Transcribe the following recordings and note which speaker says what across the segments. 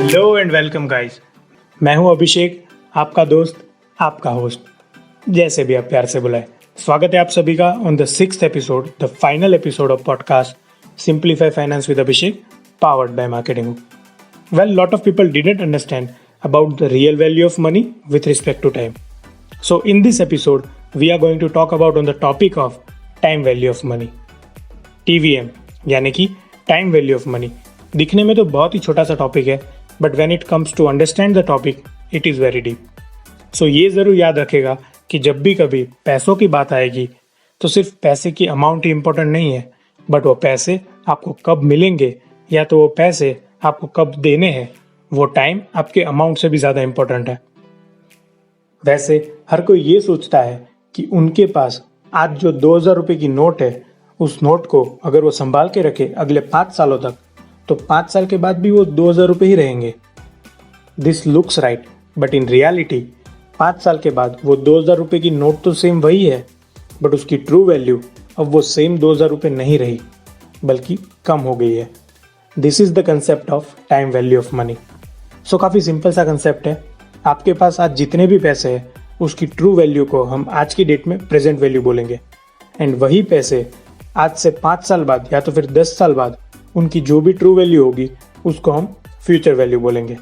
Speaker 1: Hello and welcome guys. मैं हूं अभिषेक, आपका दोस्त, आपका होस्ट, जैसे भी आप प्यार से बुलाए। स्वागत है आप सभी का on the 6th episode, the final episode of podcast simplify finance with Abhishek, powered by Marketing Hook. Well, lot of people didn't understand about the real value of money with respect to time. So in this episode, we are going to talk about on the topic of time value of money. TVM यानी कि time value of money. दिखने में तो बहुत ही छोटा सा topic है, but when it comes to understand the topic it is very deep. So ये ज़रूर याद रखेगा कि जब भी कभी पैसों की बात आएगी तो सिर्फ पैसे की अमाउंट ही इम्पोर्टेंट नहीं है, बट वो पैसे आपको कब मिलेंगे या तो वो पैसे आपको कब देने हैं, वो टाइम आपके अमाउंट से भी ज़्यादा इम्पोर्टेंट है। वैसे हर कोई ये सोचता है कि उनके पास आज जो 2000 रुपये की नोट है, उस नोट को अगर वो संभाल के रखे अगले 5 सालों तक, तो 5 साल के बाद भी वो 2000 रुपये ही रहेंगे। This looks right, but in reality 5 साल के बाद वो 2000 रुपये की नोट तो सेम वही है, बट उसकी ट्रू वैल्यू अब वो सेम 2000 रुपये नहीं रही, बल्कि कम हो गई है। This is the concept of time value of money. So काफ़ी सिंपल सा कंसेप्ट है। आपके पास आज जितने भी पैसे हैं उसकी ट्रू वैल्यू को हम आज की डेट में प्रेजेंट वैल्यू बोलेंगे, एंड वही पैसे आज से 5 साल बाद या तो फिर 10 साल बाद उनकी जो भी ट्रू वैल्यू होगी उसको हम फ्यूचर वैल्यू बोलेंगे।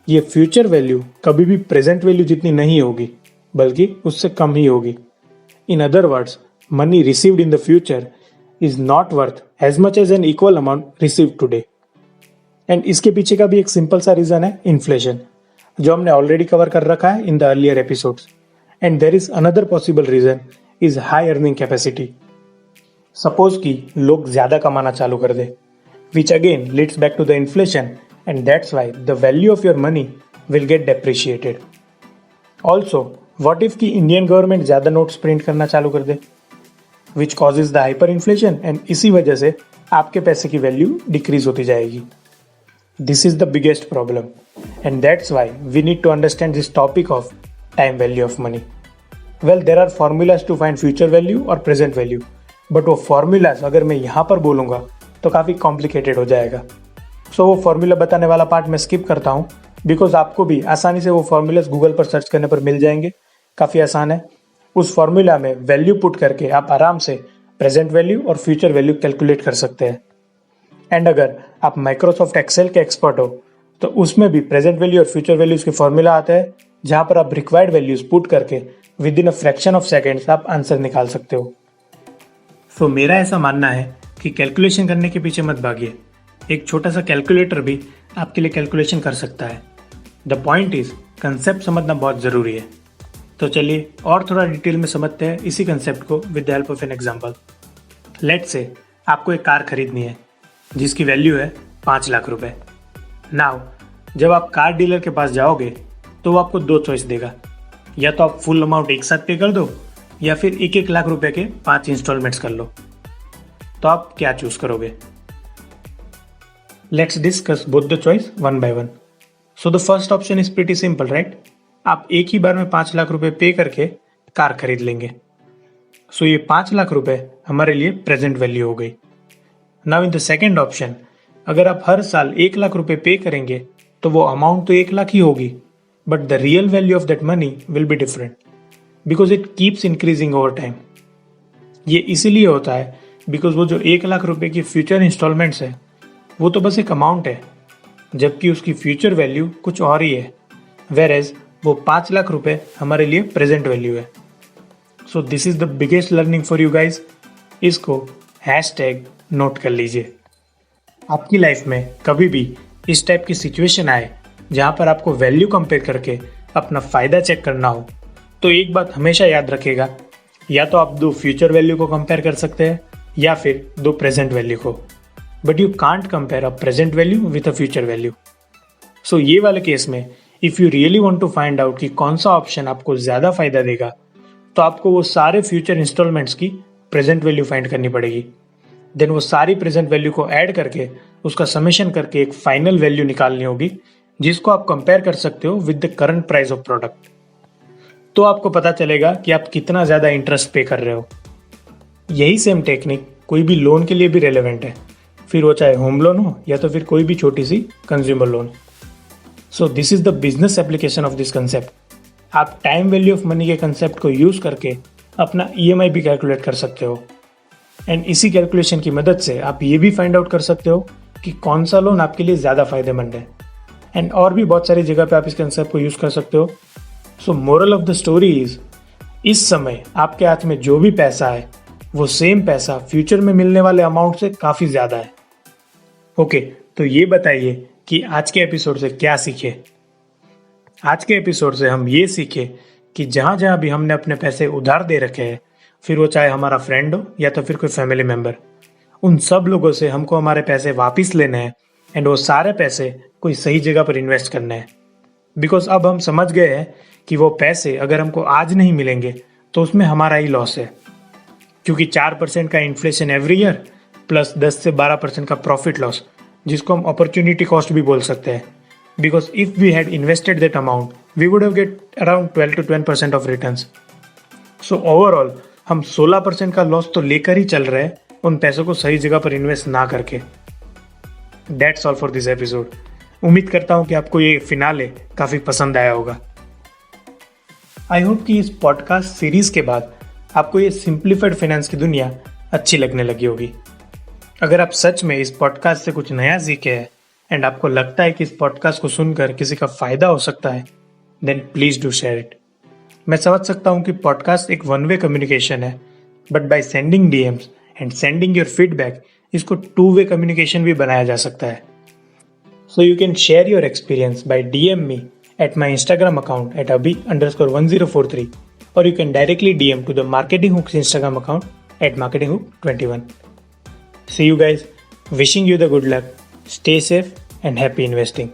Speaker 1: ये फ्यूचर वैल्यू कभी भी प्रेजेंट वैल्यू जितनी नहीं होगी, बल्कि उससे कम ही होगी। In other words, money received in the future is not worth as much as an equal amount received today. And इसके पीछे का भी एक सिंपल सा रीजन है इन्फ्लेशन, जो हमने ऑलरेडी कवर कर रखा है in the earlier episodes. And there is another possible reason is high earning capacity. Suppose कि लोग ज्यादा कमाना चालू कर दे, which again leads back to the inflation, and that's why the value of your money will get depreciated. Also, what if कि Indian government ज़्यादा notes print करना चालू कर दे, which causes the hyperinflation, and इसी वजह से आपके पैसे की वैल्यू डिक्रीज होती जाएगी। This is the biggest problem, and that's why we need to understand this topic of time value of money. Well, there are formulas to find future value और present value, but वो formulas अगर मैं यहाँ पर बोलूँगा तो काफ़ी complicated हो जाएगा। सो वो फॉर्मूला बताने वाला पार्ट मैं स्किप करता हूँ, बिकॉज आपको भी आसानी से वो फॉर्मूलाज गूगल पर सर्च करने पर मिल जाएंगे। काफ़ी आसान है। उस फॉर्मूला में वैल्यू पुट करके आप आराम से प्रेजेंट वैल्यू और फ्यूचर वैल्यू कैलकुलेट कर सकते हैं। एंड अगर आप माइक्रोसॉफ्ट एक्सेल के एक्सपर्ट हो तो उसमें भी प्रेजेंट वैल्यू और फ्यूचर वैल्यूज के फॉर्मूला आता है, जहाँ पर आप रिक्वायर्ड वैल्यूज पुट करके with in a fraction of seconds आप आंसर निकाल सकते हो। सो मेरा ऐसा मानना है कि कैलकुलेशन करने के पीछे मत भागिए। एक छोटा सा कैलकुलेटर भी आपके लिए कैलकुलेशन कर सकता है। द पॉइंट इज कंसेप्ट समझना बहुत ज़रूरी है। तो चलिए और थोड़ा डिटेल में समझते हैं इसी कंसेप्ट को with the help of an example. Let's say आपको एक कार खरीदनी है जिसकी वैल्यू है 5 लाख रुपए। नाउ जब आप कार डीलर के पास जाओगे तो वो आपको 2 चॉइस देगा, या तो आप फुल अमाउंट एक साथ पे कर दो या फिर 1-1 लाख रुपए के 5 इंस्टॉलमेंट्स कर लो। तो आप क्या चूज करोगे? Let's discuss both the choice one by one. So the first option is pretty simple, right? आप एक ही बार में 5 लाख रुपए पे करके कार खरीद लेंगे। सो ये 5 लाख रुपए हमारे लिए प्रेजेंट वैल्यू हो गई। Now in the second option, अगर आप हर साल 1 लाख रुपए पे करेंगे तो वो अमाउंट तो 1 लाख ही होगी, but the real value of that money will be different because it keeps increasing over time. ये इसीलिए होता है बिकॉज वो जो 1 लाख रुपए की फ्यूचर इंस्टॉलमेंट्स है वो तो बस एक अमाउंट है, जबकि उसकी फ्यूचर वैल्यू कुछ और ही है, वेर एज वो 5 लाख रुपए हमारे लिए प्रेजेंट वैल्यू है। सो this is the biggest learning for you guys. इसको हैशटैग नोट कर लीजिए। आपकी लाइफ में कभी भी इस टाइप की सिचुएशन आए जहाँ पर आपको वैल्यू कंपेयर करके अपना फ़ायदा चेक करना हो, तो एक बात हमेशा याद रखेगा, या तो आप 2 फ्यूचर वैल्यू को कंपेयर कर सकते हैं या फिर 2 प्रेजेंट वैल्यू को, but you can't compare a present value with a future value. So ये वाले केस में if you really want to find out कि कौन सा ऑप्शन आपको ज़्यादा फायदा देगा, तो आपको वो सारे फ्यूचर इंस्टॉलमेंट्स की प्रेजेंट वैल्यू फाइंड करनी पड़ेगी। देन वो सारी प्रेजेंट वैल्यू को ऐड करके उसका समेशन करके एक फाइनल वैल्यू निकालनी होगी, जिसको आप कंपेयर कर सकते हो with the current price of product. तो आपको पता चलेगा कि आप कितना ज़्यादा इंटरेस्ट पे कर रहे हो। यही सेम टेक्निक कोई भी लोन के लिए भी रेलेवेंट है, फिर वो चाहे होम लोन हो या तो फिर कोई भी छोटी सी consumer loan. So this is the business application of this concept. आप टाइम वैल्यू ऑफ मनी के कंसेप्ट को यूज करके अपना EMI भी कैलकुलेट कर सकते हो। एंड इसी कैलकुलेशन की मदद से आप ये भी फाइंड आउट कर सकते हो कि कौन सा लोन आपके लिए ज़्यादा फायदेमंद है। एंड और भी बहुत सारी जगह पे आप इस कंसेप्ट को यूज़ कर सकते हो। सो moral of the story is, इस समय आपके हाथ में जो भी पैसा है वो सेम पैसा फ्यूचर में मिलने वाले अमाउंट से काफ़ी ज़्यादा है। ओके, तो ये बताइए कि आज के एपिसोड से क्या सीखे। आज के एपिसोड से हम ये सीखे कि जहाँ जहाँ भी हमने अपने पैसे उधार दे रखे हैं, फिर वो चाहे हमारा फ्रेंड हो या तो फिर कोई फैमिली मेम्बर, उन सब लोगों से हमको हमारे पैसे वापस लेने हैं एंड वो सारे पैसे कोई सही जगह पर इन्वेस्ट करने हैं। बिकॉज अब हम समझ गए हैं कि वो पैसे अगर हमको आज नहीं मिलेंगे तो उसमें हमारा ही लॉस है, क्योंकि 4% का इन्फ्लेशन एवरी ईयर प्लस 10 से 12% का प्रॉफिट लॉस, जिसको हम अपॉर्चुनिटी कॉस्ट भी बोल सकते हैं। Because if we had invested that amount we would have get around 12 to 20% of returns. So overall हम 16% का लॉस तो लेकर ही चल रहे हैं, उन पैसों को सही जगह पर इन्वेस्ट ना करके। That's all for this episode. उम्मीद करता हूँ कि आपको ये फिनाले काफ़ी पसंद आया होगा। आई होप कि इस पॉडकास्ट सीरीज के बाद आपको ये सिंप्लीफाइड फाइनेंस की दुनिया अच्छी लगने लगी होगी। अगर आप सच में इस पॉडकास्ट से कुछ नया सीखे हैं एंड आपको लगता है कि इस पॉडकास्ट को सुनकर किसी का फायदा हो सकता है, then please do share it. मैं समझ सकता हूँ कि पॉडकास्ट एक वन वे कम्युनिकेशन है, but by sending DMs and sending your feedback इसको 2-way कम्युनिकेशन भी बनाया जा सकता है। So you can share your experience by DM me at my Instagram account at abhi_1043, or you can directly DM to the Marketing Hooks Instagram account at marketinghook21. See you guys. Wishing you the good luck. Stay safe and happy investing.